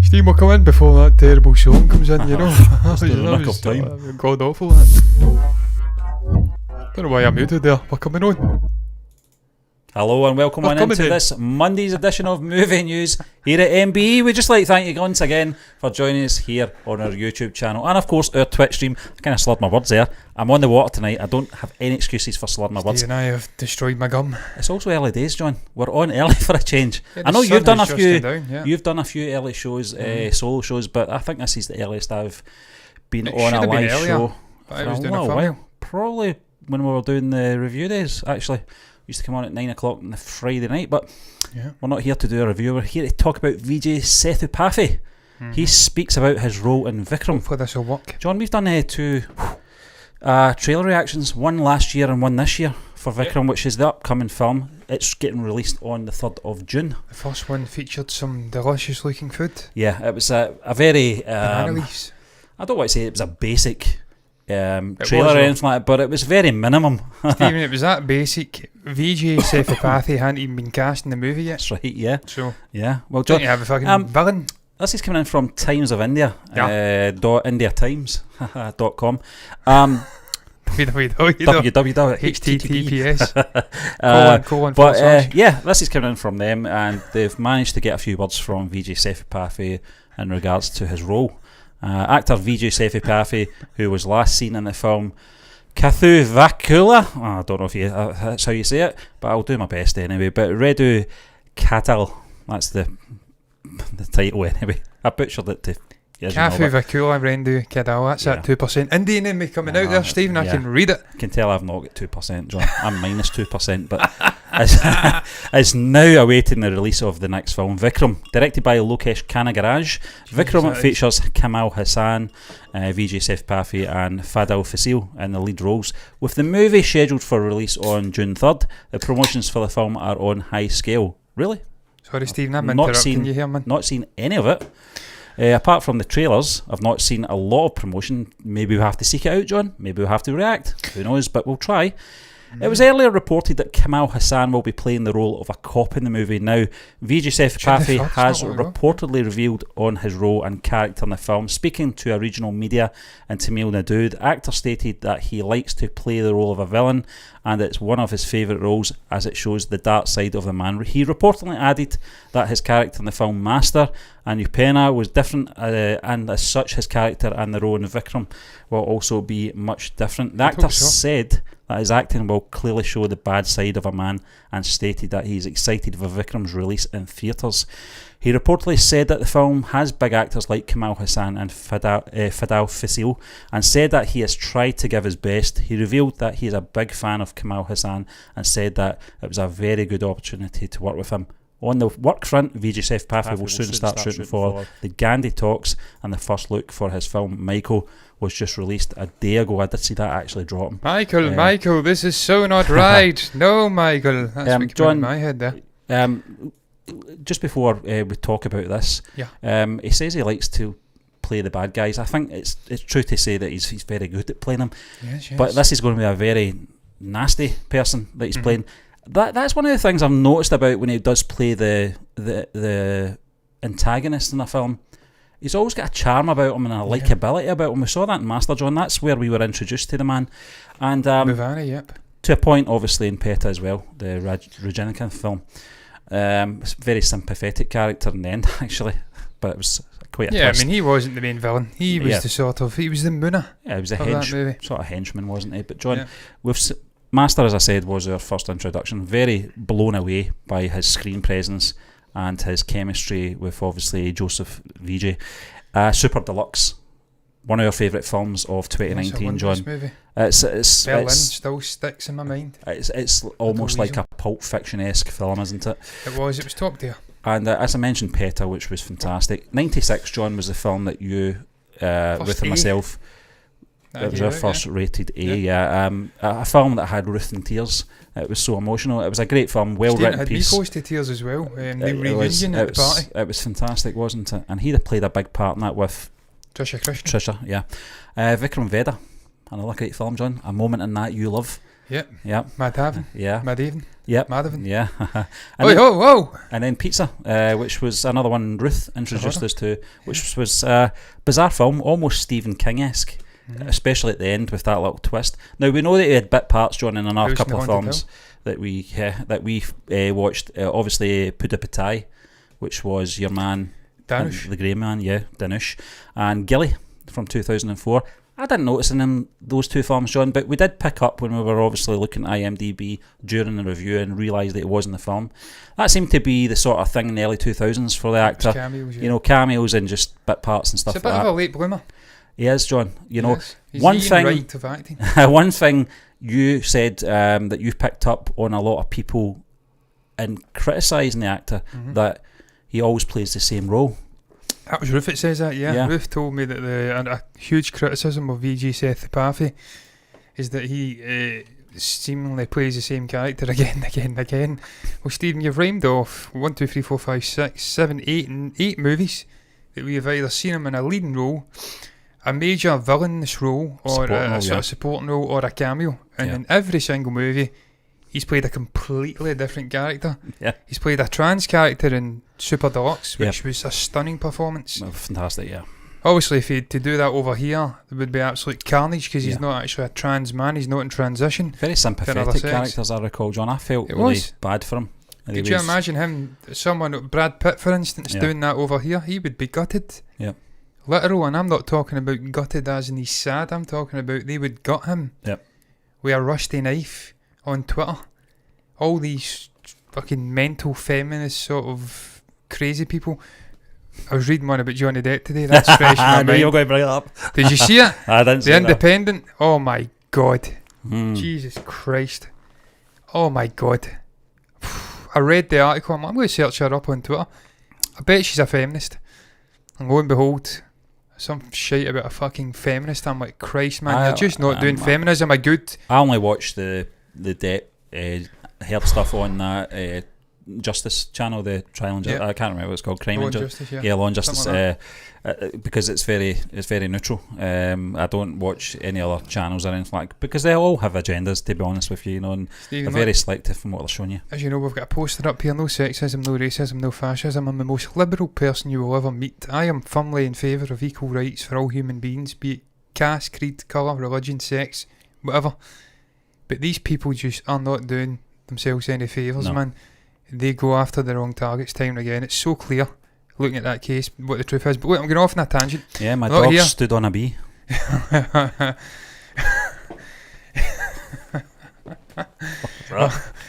Steve will come in before that terrible song comes in, you know. Just in the nick of time. God awful, that. Don't know why I muted there. We're coming on. Hello and welcome on into this Monday's edition of Movie News here at MBE. We'd just like to thank you once again for joining us here on our YouTube channel and of course our Twitch stream. I kind of slurred my words there. I'm on the water tonight. I don't have any excuses for slurring my words. Steve and I have destroyed my gum. It's also early days, John. We're on early for a change. Yeah, I know you've done a few. You've done a few early shows, solo shows, but I think this is the earliest I've been on a live show for a while. Probably when we were doing the review days, actually. Used to come on at 9 o'clock on the Friday night, but we're not here to do a review. We're here to talk about Vijay Sethupathi. He speaks about his role in Vikram. Hopefully this will work. John, we've done two trailer reactions, one last year and one this year for Vikram, which is the upcoming film. It's getting released on the 3rd of June. The first one featured some delicious looking food. Yeah, it was a very... banana leaves. I don't want to say it was a basic trailer or anything like that, but it was very minimum. Stephen, it was that basic. Vijay Sethupathi hadn't even been cast in the movie yet. That's right, yeah. So, yeah. Well, John, don't you have a fucking villain? This is coming in from Times of India, .indiatimes.com. https. Yeah, this is coming in from them, and they've managed to get a few words from Vijay Sethupathi in regards to his role. Actor Vijay Sethupathi, who was last seen in the film Kathu Vakula, I don't know if that's how you say it, but I'll do my best anyway. But Redu Katal, that's the title anyway. I butchered it to Kathu Vakula Rendu Kadal, that's that 2% Indian in me coming out there, Stephen. I can read it. I can tell I've not got 2%, John. I'm minus 2%, but is now awaiting the release of the next film, Vikram, directed by Lokesh Kanagaraj. Vikram features Kamal Hassan, Vijay Sethupathi and Fadil Fasil in the lead roles. With the movie scheduled for release on June 3rd, the promotions for the film are on high scale. Really? Sorry, Stephen, I'm interrupting you here, man. Not seen any of it. Apart from the trailers, I've not seen a lot of promotion. Maybe we'll have to seek it out, John. Maybe we'll have to react. Who knows, but we'll try. It was earlier reported that Kamal Hassan will be playing the role of a cop in the movie. Now, Vijay Sethupathi has reportedly revealed on his role and character in the film. Speaking to a regional media in Tamil Nadu, the actor stated that he likes to play the role of a villain and it's one of his favourite roles as it shows the dark side of the man. He reportedly added that his character in the film Master and Upena was different, and as such his character and the role in Vikram will also be much different. The actor said that his acting will clearly show the bad side of a man, and stated that he's excited for Vikram's release in theatres. He reportedly said that the film has big actors like Kamal Hassan and Fadal Fasil, and said that he has tried to give his best. He revealed that he is a big fan of Kamal Hassan and said that it was a very good opportunity to work with him. On the work front, Vijay Sethupathi will soon start shooting for the Gandhi talks, and the first look for his film Michael was just released a day ago. I did see that actually drop. Michael, this is so not right. No, Michael. That's what came in my head there. Just before we talk about this, he says he likes to play the bad guys. I think it's true to say that he's very good at playing them. Yes. But this is going to be a very nasty person that he's playing. That's one of the things I've noticed about when he does play the antagonist in a film. He's always got a charm about him and a likability about him. We saw that in Master John. That's where we were introduced to the man. And Muvani, to a point, obviously, in PETA as well, the Rajinikanth film. Very sympathetic character in the end, actually, but it was quite a twist. I mean, he wasn't the main villain. He was he was the Munna. Yeah, he was a sort of henchman, wasn't he? But John, Master, as I said, was our first introduction. Very blown away by his screen presence and his chemistry with obviously Joseph Vijay. Super Deluxe, one of our favourite films of 2019, John. Movie. It's Berlin still sticks in my mind. It's almost like a Pulp Fiction-esque film, isn't it? It was top tier. And as I mentioned, PETA, which was fantastic. 96, John, was the film that you, Ruth and myself, it was our first rated A. A film that had Ruth in tears. It was so emotional. It was a great film, well written piece. Had me close to tears as well. The reunion at the party. It was fantastic, wasn't it? And he'd have played a big part in that with Trisha, yeah. Vikram Vedha, another great film, John. A Moment in That You Love. Yep. Madhavan. Yeah. Madhavan. Yep. Madhavan. Yeah. Whoa. And then Pizza, which was another one Ruth introduced us to, which was a bizarre film, almost Stephen King-esque, especially at the end with that little twist. Now, we know that he had bit parts, John, in another couple of films that we watched. Obviously, Pudapatai, which was your man, Danush. The Grey Man, Danush, and Gilly from 2004. I didn't notice in those two films, John, but we did pick up when we were obviously looking at IMDb during the review and realised that it was in the film. That seemed to be the sort of thing in the early 2000s for the actor. Cameos, cameos and just bit parts and stuff like that. It's a bit of a late bloomer. He is, John. He's one thing. Right of acting. One thing you said that you've picked up on a lot of people in criticising the actor, that he always plays the same role. That was Ruth that says that, yeah. Ruth told me that a huge criticism of Vijay Sethupathi is that he seemingly plays the same character again. Well, Stephen, you've rhymed off 1, 2, 3, 4, 5, 6, 7, 8 and 8 movies that we have either seen him in a leading role, a major villainous role, or a sort of supporting role, or a cameo. And in every single movie, he's played a completely different character. Yeah. He's played a trans character in Super Deluxe, which was a stunning performance. Fantastic, yeah. Obviously, if he had to do that over here, it would be absolute carnage, because he's not actually a trans man, he's not in transition. Very sympathetic characters, I recall, John. I felt really bad for him. Could you imagine him, Brad Pitt, for instance, doing that over here? He would be gutted. Yeah. Literal, and I'm not talking about gutted as in he's sad, I'm talking about they would gut him with a rusty knife on Twitter. All these fucking mental feminist sort of crazy people. I was reading one about Johnny Depp today. That's fresh in my mind. You're going to bring it up. Did you see it? I didn't see it. The Independent. Oh my God. Jesus Christ. Oh my God. I read the article. I'm going to search her up on Twitter. I bet she's a feminist. And lo and behold, some shite about a fucking feminist. I'm like, Christ, man, you're just not doing feminism a good. I only watched the Depp heard stuff on that Justice channel, the Trial and Justice. I can't remember what it's called. Crime and Justice. Law and Justice. Like because it's very neutral. I don't watch any other channels or anything like, because they all have agendas, to be honest with you, and Stephen, they're very selective from what they're showing you. As you know, we've got a poster up here: no sexism, no racism, no fascism. I'm the most liberal person you will ever meet. I am firmly in favour of equal rights for all human beings, be it caste, creed, colour, religion, sex, whatever. But these people just are not doing themselves any favours, man. They go after the wrong targets time and again. It's so clear. looking at that case, what the truth is. But wait, I'm going off on a tangent. Yeah, my dog stood on a bee.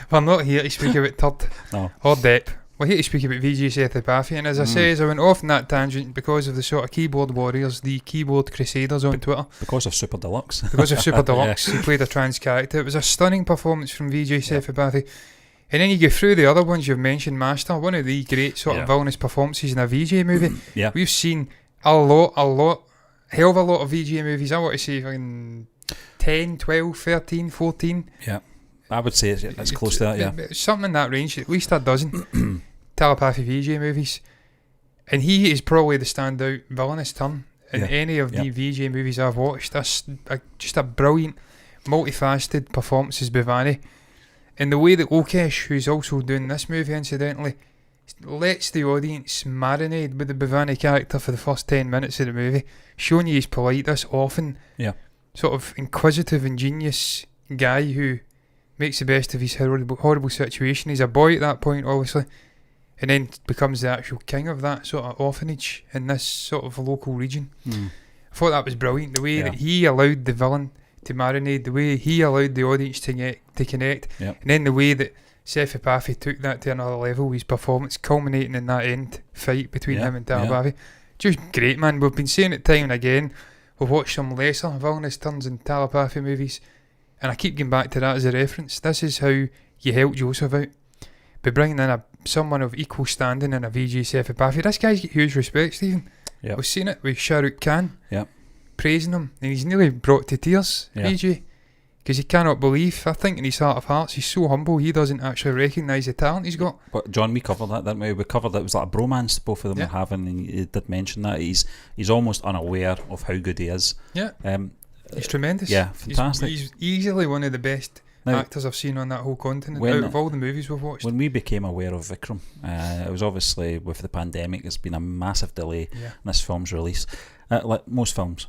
We're not here to speak about Turd or Depp. We're here to speak about Vijay Sethupathi, and as I say, I went off on that tangent because of the sort of keyboard warriors, the keyboard crusaders on Twitter. Because of Super Deluxe. Because of Super Deluxe, he played a trans character. It was a stunning performance from Vijay Sethupathi. And then you go through the other ones you've mentioned, Master, one of the great sort of villainous performances in a Vijay movie. We've seen a lot, hell of a lot of Vijay movies. I want to say fucking 10, 12, 13, 14. Yeah. I would say it's close to that, Something in that range, at least a dozen telepathy Vijay movies. And he is probably the standout villainous turn in any of the Vijay movies I've watched. That's just a brilliant, multifaceted performance by Bhavani. And the way that Lokesh, who's also doing this movie incidentally, lets the audience marinate with the Bhavani character for the first 10 minutes of the movie, showing you his politeness, often sort of inquisitive, ingenious guy who makes the best of his horrible situation. He's a boy at that point, obviously, and then becomes the actual king of that sort of orphanage in this sort of local region. I thought that was brilliant, the way that he allowed the villain to marinate, the way he allowed the audience to connect, and then the way that Sethupathi took that to another level, his performance culminating in that end fight between him and Telepathy. Just great, man. We've been saying it time and again. We've watched some lesser villainous turns in Telepathy movies, and I keep going back to that as a reference. This is how you help Joseph out, by bringing in someone of equal standing in a Vijay Sethupathi. This guy's got huge respect, Stephen. We've seen it with Shah Rukh Khan praising him, and he's nearly brought to tears, Vijay, because he cannot believe, I think in his heart of hearts, he's so humble he doesn't actually recognise the talent he's got. But John, we covered that, didn't we? We covered that it was like a bromance both of them were having, and you did mention that he's almost unaware of how good he is. He's tremendous. Yeah, fantastic. He's easily one of the best actors I've seen on that whole continent out of all the movies we've watched. When we became aware of Vikram, it was obviously with the pandemic, there's been a massive delay in this film's release. Like most films,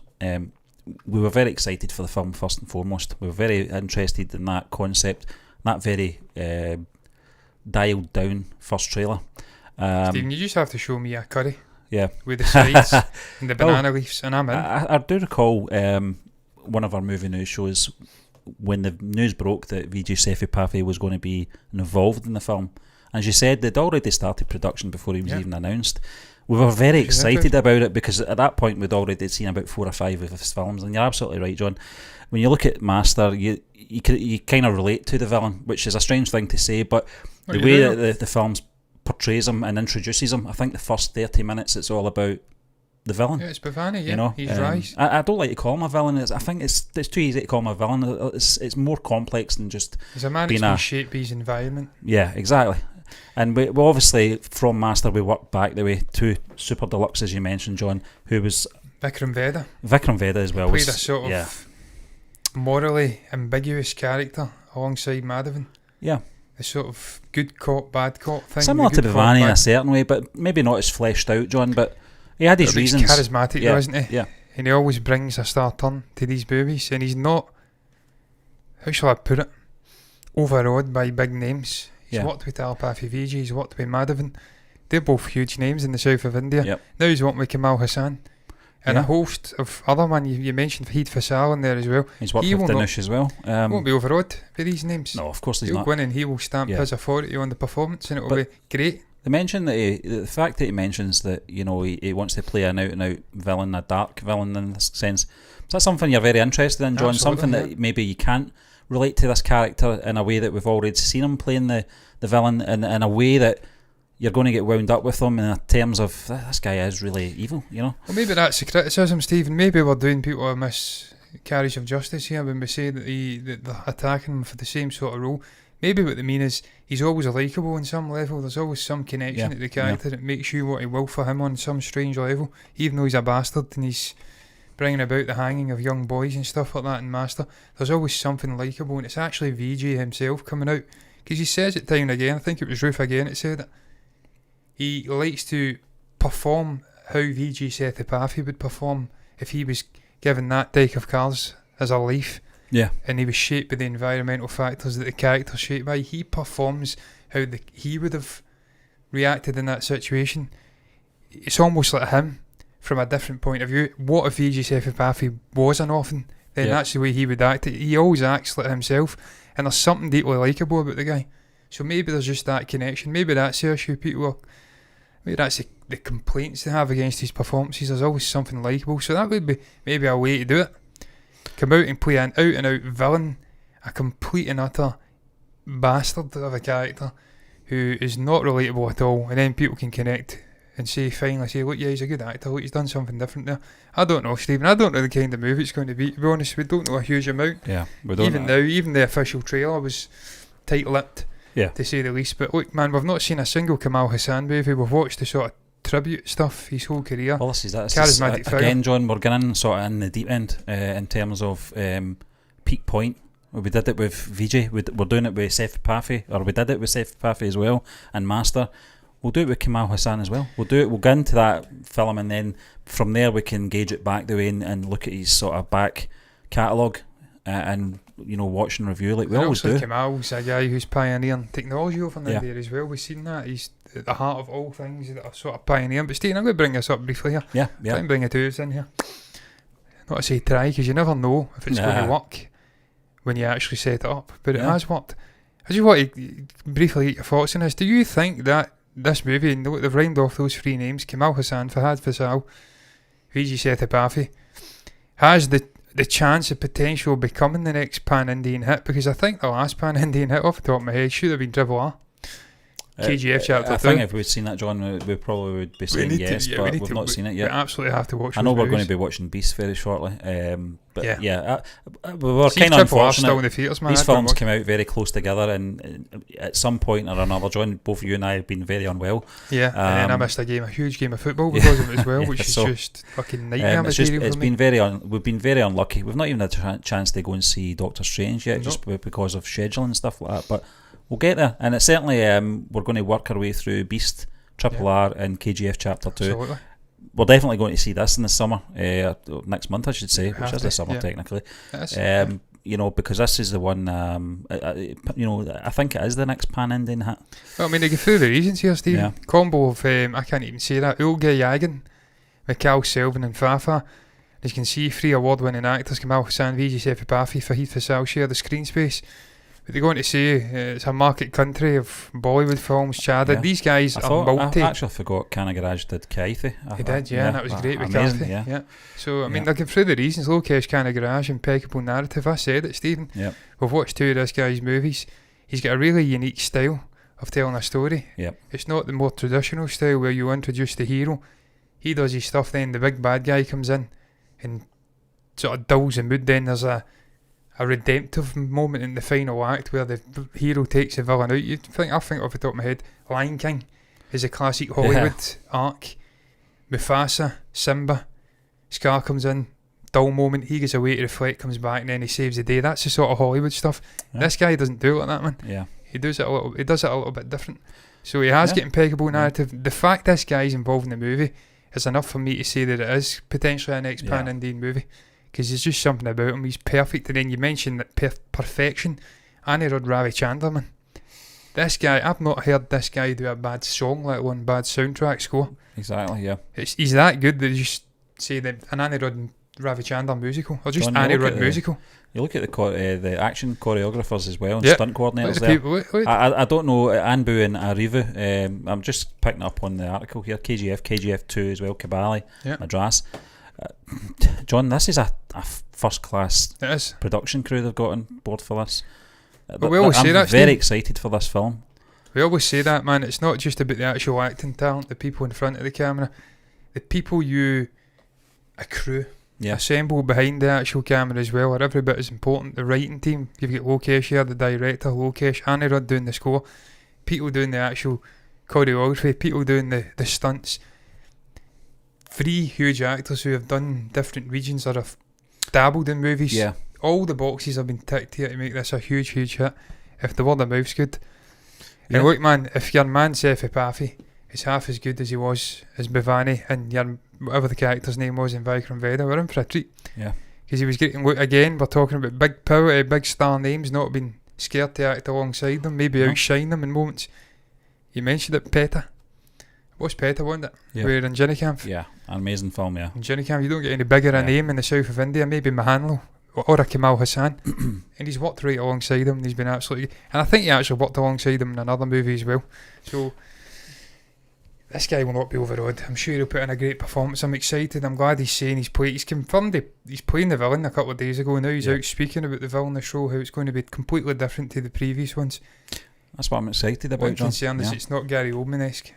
we were very excited for the film first and foremost. We were very interested in that concept, that very dialed down first trailer. Stephen, you just have to show me a curry. With the sides and the banana leaves, and I'm in. I do recall one of our movie news shows when the news broke that Vijay Sethupathi was going to be involved in the film. As you said, they'd already started production before he was even announced. We were very excited about it because at that point we'd already seen about 4 or 5 of his films, and you're absolutely right, John. When you look at Master, you kind of relate to the villain, which is a strange thing to say, but the way that the films portrays him and introduces him, I think the first 30 minutes it's all about the villain. It's Bhavani, you know, he's rise. I don't like to call him a villain. I think it's too easy to call him a villain. It's more complex than just he's a man that's shaped by his environment. Yeah, exactly. And we obviously, from Master, we worked back the way to Super Deluxe, as you mentioned, John, who was Vikram Vedha. Vikram Vedha as well. Played a sort of morally ambiguous character alongside Madhavan. Yeah. A sort of good cop, bad cop thing. Similar to Bhavani in a certain way, but maybe not as fleshed out, John, but he had his reasons. He's charismatic, though, isn't he? Yeah. And he always brings a star turn to these movies, and he's not, how shall I put it, overawed by big names. He's worked with Telepathy Vijay, he's worked with Madhavan. They're both huge names in the south of India. Now he's working with Kamal Hassan. And a host of other man, you mentioned Fahid Fasal in there as well. He's worked with Dinesh as well. Won't be overawed by these names. No, of course he's not. He'll go in and he will stamp his authority on the performance, and it'll be great. They mentioned that the fact that he mentions that, you know, he wants to play an out and out villain, a dark villain in this sense. Is that something you're very interested in, John? Absolutely, something that maybe you can't relate to this character in a way that we've already seen him playing the villain, in a way that you're going to get wound up with him in terms of this guy is really evil, you know? Well, maybe that's the criticism, Stephen. Maybe we're doing people a miscarriage of justice here when we say that they're attacking him for the same sort of role. Maybe what they mean is he's always likeable on some level. There's always some connection to the character that makes you want to will for him on some strange level, even though he's a bastard and he's bringing about the hanging of young boys and stuff like that in Master. There's always something likeable, and it's actually Vijay himself coming out, because he says it time and again. I think it was Ruth again that said it. He likes to perform how Vijay Sethupathi would perform if he was given that deck of cards as a life. Yeah. And he was shaped by the environmental factors that the character's shaped by. He performs how he would have reacted in that situation. it's almost like him from a different point of view. What if Vijay Sethupathi was an orphan? Then that's the way he would act. He always acts like himself, and there's something deeply likeable about the guy. So maybe there's just that connection. Maybe that's the issue. Maybe that's the complaints they have against his performances. There's always something likeable. So that would be maybe a way to do it. Come out and play an out-and-out villain, a complete and utter bastard of a character who is not relatable at all, and then people can connect and finally say, look, yeah, he's a good actor, look, he's done something different there. I don't know, Stephen, I don't know the kind of movie it's going to be honest. We don't know a huge amount. Yeah, we don't even know. Now, even the official trailer was tight-lipped, to say the least. But look, man, we've not seen a single Kamal Hassan movie. We've watched the sort of tribute stuff his whole career. Well, this is that. Charismatic figure. Again, John, we're getting sort of in the deep end in terms of peak point. We did it with Vijay, we're doing it with Sethupathi, or we did it with Sethupathi as well, and Master. We'll do it with Kamal Hassan as well. We'll go into that film, and then from there we can gauge it back the way and look at his sort of back catalogue and watch and review like we always do. Kamal's a guy who's pioneering technology over there as well. We've seen that. He's at the heart of all things that are sort of pioneering. But Stephen, I'm going to bring this up briefly here. Yeah. Try and bring a twos in here. Not to say try, because you never know if it's going to work when you actually set it up. But it has worked. I just want to briefly get your thoughts on this. Do you think that this movie, and they've rhymed off those three names, Kamal Hassan, Fahad Fasal, Vijay Sethupathi, has the chance of potential of becoming the next pan-Indian hit? Because I think the last pan-Indian hit, off the top of my head, should have been Triple R. KGF Chapter 2. I think if we'd seen that, John, we probably would be saying yes, but we've not seen it yet. We absolutely have to watch it. I know we're going to be watching Beast very shortly, but we were See, kind of Triple R unfortunate. still in the theatres, man. These films came out very close together, and at some point or another, John, both you and I have been very unwell. Yeah, and then I missed a huge game of football because of it as well, which is just fucking nightmare material for me. We've been very unlucky. We've not even had a chance to go and see Doctor Strange yet, just because of scheduling and stuff like that, but we'll get there, and it's certainly we're going to work our way through Beast, Triple R, and KGF Chapter 2. Absolutely. We're definitely going to see this in the summer, next month I should say, which is the summer technically. Because this is the one. I think it is the next pan-Indian hit. Well, I mean, they go through the reasons here, Steve. Yeah. Combo of I can't even say that. Ulga Yagin, Mikhail Selvin, and Fafa. As you can see, 3 award-winning actors: Kamal Hassan, Vijay Sethupathi, Fahid Fasal share the screen space. But they're going to say it's a market country of Bollywood films, Chada. Yeah. These guys are multi. I actually forgot Kanagaraj did Kaithi. He did, and that was great with Kaithi. Yeah. So, I mean, they're going through the reasons. Lokesh Kanagaraj, impeccable narrative. I said it, Stephen. Yep. We've watched 2 of this guy's movies. He's got a really unique style of telling a story. Yep. It's not the more traditional style where you introduce the hero. He does his stuff, then the big bad guy comes in and sort of dulls the mood. Then there's a redemptive moment in the final act where the hero takes the villain out. I think off the top of my head, Lion King is a classic Hollywood arc. Mufasa, Simba, Scar comes in, dull moment, he gets away to reflect, comes back, and then he saves the day. That's the sort of Hollywood stuff. Yeah. This guy doesn't do it like that, man. Yeah. He does it a little bit different. So he has got impeccable narrative. The fact this guy's involved in the movie is enough for me to say that it is potentially an next pan-Indian movie. Because there's just something about him. He's perfect. And then you mentioned that perfection. Anirudh Ravichandran, man. This guy, I've not heard this guy do a bad song, let alone bad soundtrack score. Exactly, yeah. He's that good that you just say that an Anirudh Ravichandran musical, or just John, Anirudh musical. You look at the action choreographers as well, and stunt coordinators there. I don't know, Anbu and Arivu. I'm just picking up on the article here. KGF 2 as well, Kabali, Madras. John, this is a first class production crew they've got on board for this. But we always say that, I'm very excited for this film. We always say that, man. It's not just about the actual acting talent, the people in front of the camera, the people a crew assemble behind the actual camera as well are every bit as important. The writing team, you've got Lokesh here, the director, Lokesh, Anirudh doing the score, people doing the actual choreography, people doing the stunts. 3 huge actors who have done different regions or have dabbled in movies. Yeah. All the boxes have been ticked here to make this a huge hit. If the word of mouth's good. And look, man, if your man Sethupathi is half as good as he was as Bhavani and your whatever the character's name was in Vikram Vedha, we're in for a treat. Yeah. Because he was getting, look, again, we're talking about big power, big star names, not being scared to act alongside them, maybe outshine them in moments. You mentioned it, Peta. What's better, wasn't it? Yeah. We're in Ginny Camp. Yeah, an amazing film, yeah. In Ginny Camp, you don't get any bigger a name in the south of India, maybe Mahanlo or a Kamal Hassan. And he's worked right alongside him, and he's been absolutely... And I think he actually worked alongside him in another movie as well. So, this guy will not be overawed. I'm sure he'll put in a great performance. I'm excited. I'm glad he's saying he's confirmed he's playing the villain a couple of days ago. Now he's out speaking about the villain in the show, how it's going to be completely different to the previous ones. That's what I'm excited about, One John. concern is it's not Gary Oldman-esque.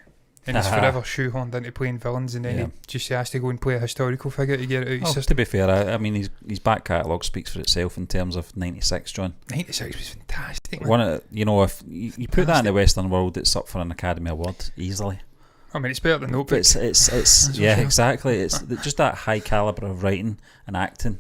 And he's forever shoehorned into playing villains, and then he just has to go and play a historical figure to get it out of his system. To be fair, I mean, his back catalogue speaks for itself in terms of 96, John. 96 was fantastic, man. One of, if you put that in the Western world, it's up for an Academy Award easily. I mean, it's better than Notebook. It's yeah, exactly. It's just that high calibre of writing and acting,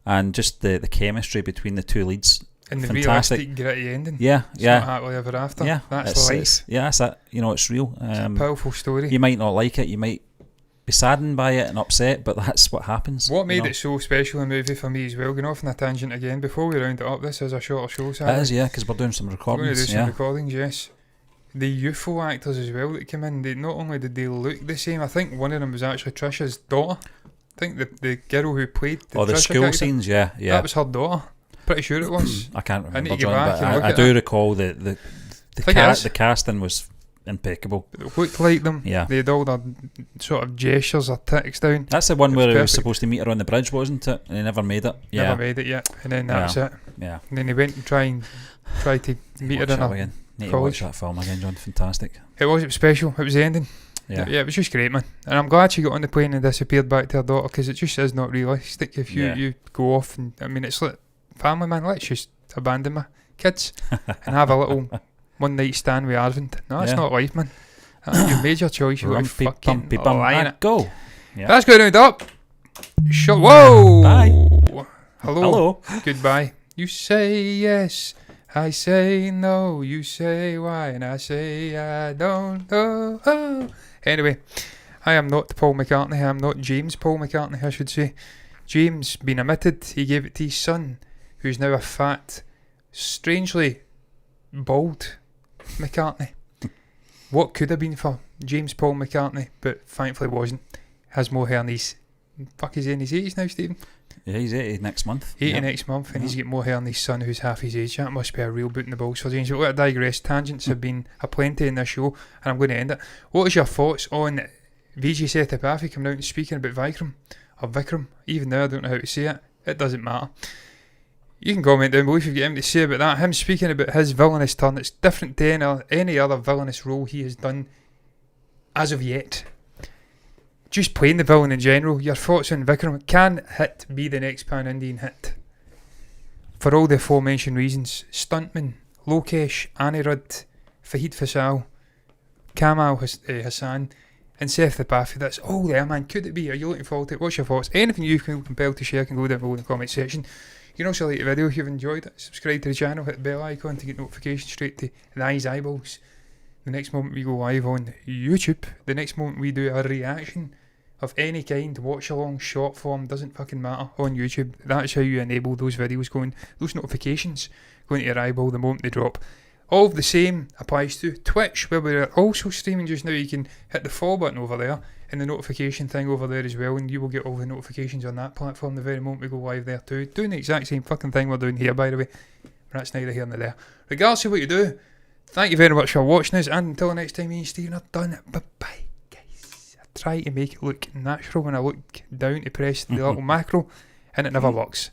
and just the chemistry between the two leads. And the fantastic. realistic, gritty ending. Yeah, it's not happily ever after. Yeah, that's life. That's it. It's real. It's a powerful story. You might not like it. You might be saddened by it and upset, but that's what happens. What made it so special a movie for me as well, going off on a tangent again, before we round it up, this is a shorter show, Saturday. It is, yeah, because we're doing some recordings. We're going to do some recordings, yes. The youthful actors as well that came in, not only did they look the same, I think one of them was actually Trisha's daughter. I think the girl who played the Trisha school character, scenes, yeah. That was her daughter. Pretty sure it was. I can't remember, I John, but I do recall the casting was impeccable. It looked like them. Yeah. They had all their sort of gestures or ticks down. That's the one where he was supposed to meet her on the bridge, wasn't it? And he never made it. Yeah. Never made it yet. And then that was it. Yeah. And then he went and tried to meet her in a Need to watch that film again, John. Fantastic. It was special. It was the ending. Yeah, it was just great, man. And I'm glad she got on the plane and disappeared back to her daughter, because it just is not realistic if you go off and, I mean, it's like, family, man, let's just abandon my kids and have a little one night stand with Arvind. No, that's not life, man. You made your choice. You got to fucking line it. Go. Yeah. That's going to round up. Whoa. Bye. Hello. Goodbye. You say yes, I say no. You say why, and I say I don't know. Oh. Anyway, I am not Paul McCartney. I am not James Paul McCartney, I should say. James, been omitted. He gave it to his son, who's now a fat, strangely bald McCartney. What could have been for James Paul McCartney, but thankfully wasn't. Has more hair than he's... Fuck, is he in his 80s now, Stephen? Yeah, he's 80 next month. 80 next month, and he's got more hair than his son, who's half his age. That must be a real boot in the balls for James. But let I digress. Tangents have been aplenty in this show, and I'm going to end it. What is your thoughts on Vijay Sethupathi coming out and speaking about Vikram? Even now I don't know how to say it. It doesn't matter. You can comment down below if you've got anything to say about that. Him speaking about his villainous turn. It's different to any other villainous role he has done as of yet. Just playing the villain in general. Your thoughts on Vikram? Can Hit be the next pan-Indian hit? For all the aforementioned reasons. Stuntman, Lokesh, Anirudh, Fahid Fasal, Kamal Hassan, and Sethupathi. That's all there, man. Could it be? Are you looking forward to it? What's your thoughts? Anything you feel compelled to share can go down below in the comment section. You can also like the video if you've enjoyed it. Subscribe to the channel, hit the bell icon to get notifications straight to the eyeballs. The next moment we go live on YouTube, the next moment we do a reaction of any kind, watch along, short form, doesn't fucking matter, on YouTube. That's how you enable those videos going, those notifications going to your eyeball the moment they drop. All of the same applies to Twitch, where we're also streaming just now. You can hit the follow button over there and the notification thing over there as well, and you will get all the notifications on that platform the very moment we go live there too. Doing the exact same fucking thing we're doing here, by the way. But that's neither here nor there. Regardless of what you do, thank you very much for watching us, and until next time, me and Stephen are done. Bye-bye, guys. I try to make it look natural when I look down to press the little macro, and it never works.